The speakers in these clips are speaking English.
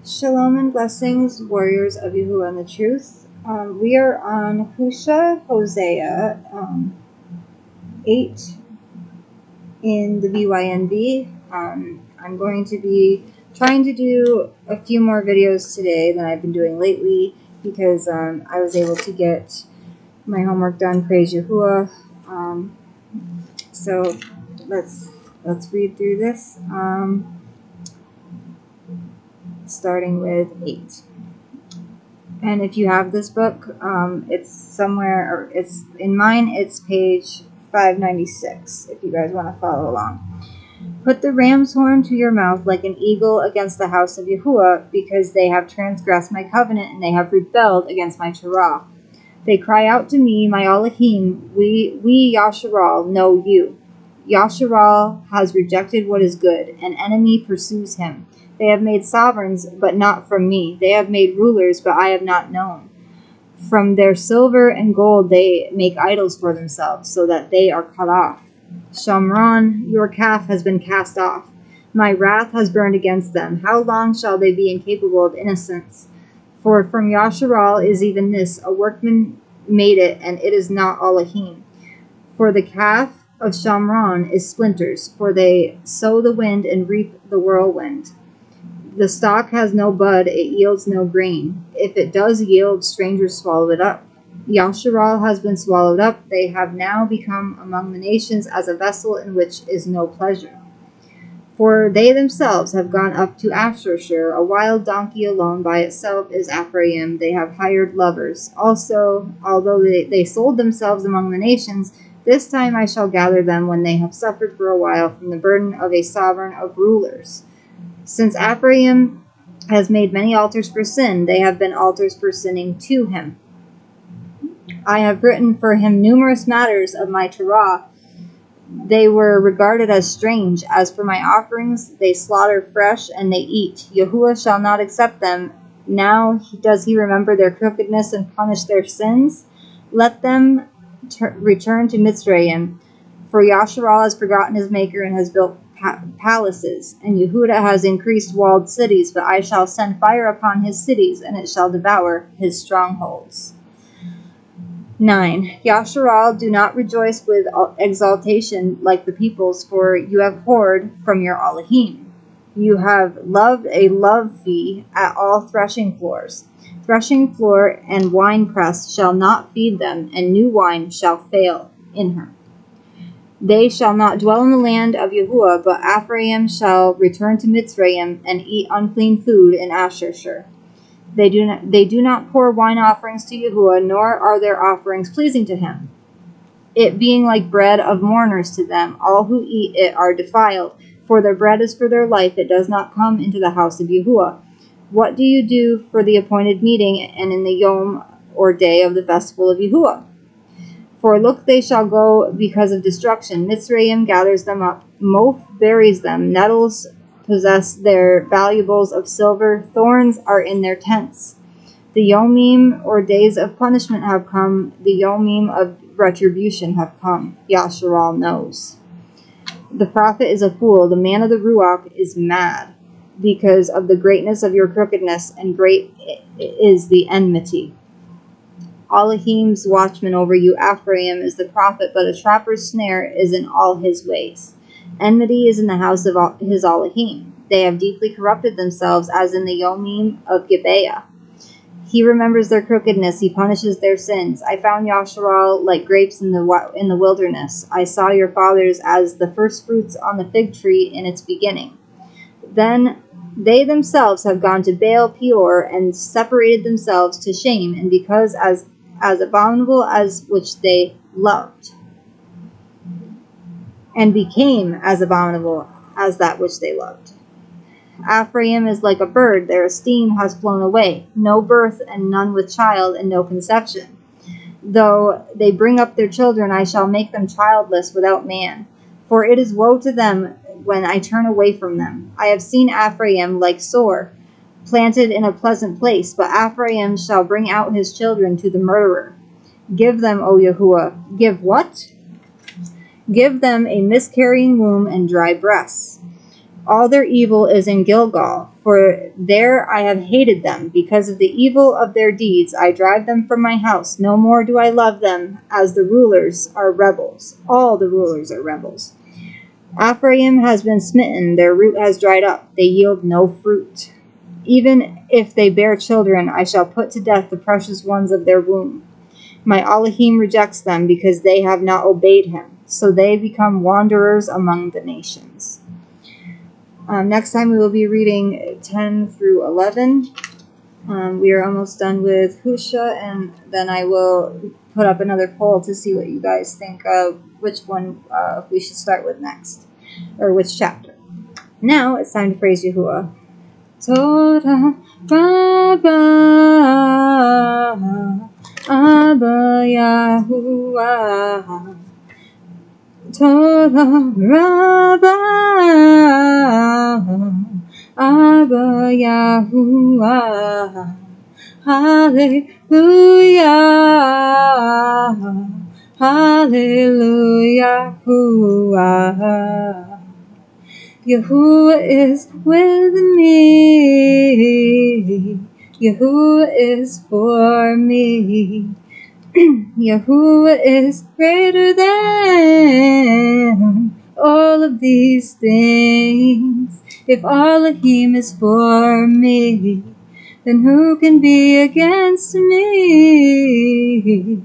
Shalom and blessings, warriors of Yahuah and the truth. We are on Husha, Hosea 8 in the BYNV. I'm going to be trying to do a few more videos today than I've been doing lately because I was able to get my homework done. Praise Yahuah. So let's read through this. Starting with 8. And if you have this book, it's somewhere, or it's in mine, it's page 596, if you guys want to follow along. Put the ram's horn to your mouth like an eagle against the house of Yahuah, because they have transgressed my covenant, and they have rebelled against my Torah. They cry out to me, my Elohim, we Yasharal know you. Yasharal has rejected what is good, an enemy pursues him. They have made sovereigns, but not from me. They have made rulers, but I have not known. From their silver and gold they make idols for themselves, so that they are cut off. Shamron, your calf has been cast off. My wrath has burned against them. How long shall they be incapable of innocence? For from Yasharal is even this, a workman made it, and it is not Elohim. For the calf of Shamron is splinters, for they sow the wind and reap the whirlwind. The stalk has no bud, it yields no grain. If it does yield, strangers swallow it up. Yasharal has been swallowed up. They have now become among the nations as a vessel in which is no pleasure. For they themselves have gone up to Ashershur. A wild donkey alone by itself is Ephraim. They have hired lovers. Also, although they sold themselves among the nations, this time I shall gather them when they have suffered for a while from the burden of a sovereign of rulers. Since Ephraim has made many altars for sin, they have been altars for sinning to him. I have written for him numerous matters of my Torah. They were regarded as strange. As for my offerings, they slaughter fresh and they eat. Yahuah shall not accept them. Now does he remember their crookedness and punish their sins? Let them return to Mitzrayim. For Yasharal has forgotten his maker and has built palaces, and Yehudah has increased walled cities, but I shall send fire upon his cities, and it shall devour his strongholds. 9. Yasharal, do not rejoice with exaltation like the peoples, for you have whored from your Elohim. You have loved a love fee at all threshing floors. Threshing floor and winepress shall not feed them, and new wine shall fail in her. They shall not dwell in the land of Yahuah, but Ephraim shall return to Mitzrayim and eat unclean food in Ashershur. They do not pour wine offerings to Yahuah, nor are their offerings pleasing to him, it being like bread of mourners to them. All who eat it are defiled, for their bread is for their life. It does not come into the house of Yahuah. What do you do for the appointed meeting and in the Yom or day of the festival of Yahuah? For look, they shall go because of destruction. Mitzrayim gathers them up. Moth buries them. Nettles possess their valuables of silver. Thorns are in their tents. The Yomim, or days of punishment, have come. The Yomim of retribution have come. Yasharal knows. The prophet is a fool. The man of the Ruach is mad, because of the greatness of your crookedness, and great is the enmity. Elohim's watchman over you, Ephraim, is the prophet, but a trapper's snare is in all his ways. Enmity is in the house of his Elohim. They have deeply corrupted themselves, as in the Yomim of Gibeah. He remembers their crookedness, he punishes their sins. I found Yasharal like grapes in the wilderness. I saw your fathers as the first fruits on the fig tree in its beginning. Then they themselves have gone to Baal Peor and separated themselves to shame, and because as abominable as which they loved, and became as abominable as that which they loved. Ephraim is like a bird, their esteem has flown away, no birth and none with child and no conception. Though they bring up their children, I shall make them childless without man, for it is woe to them when I turn away from them. I have seen Ephraim like Sor, planted in a pleasant place, but Ephraim shall bring out his children to the murderer. Give them, O Yahuah. Give what? Give them a miscarrying womb and dry breasts. All their evil is in Gilgal, for there I have hated them. Because of the evil of their deeds, I drive them from my house. No more do I love them, as the rulers are rebels. All the rulers are rebels. Ephraim has been smitten, their root has dried up. They yield no fruit. Even if they bear children, I shall put to death the precious ones of their womb. My Elohim rejects them because they have not obeyed him. So they become wanderers among the nations. Next time we will be reading 10 through 11. We are almost done with Husha, and then I will put up another poll to see what you guys think of which one we should start with next, or which chapter. Now it's time to praise Yahuah. Toda Rabba Abba Yahuah. Toda Rabba Abba Yahuah. Hallelujah. Hallelujah. Yahuah is with me. Yahuah is for me. Yahuah is greater than all of these things. If Elohim is for me, then who can be against me?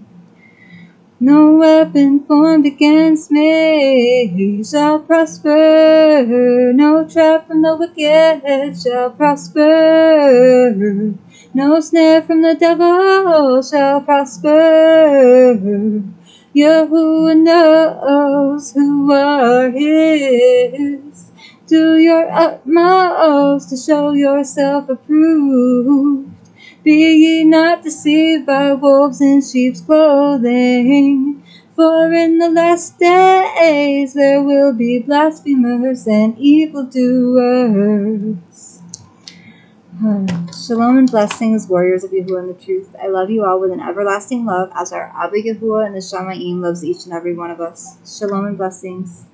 No weapon formed against me shall prosper. No trap from the wicked shall prosper. No snare from the devil shall prosper. Yahuah knows who are his. Do your utmost to show yourself approved. Be ye not deceived by wolves in sheep's clothing, for in the last days there will be blasphemers and evildoers. Shalom and blessings, warriors of Yahuah and the truth. I love you all with an everlasting love, as our Abba Yahuah and the Shamayim loves each and every one of us. Shalom and blessings.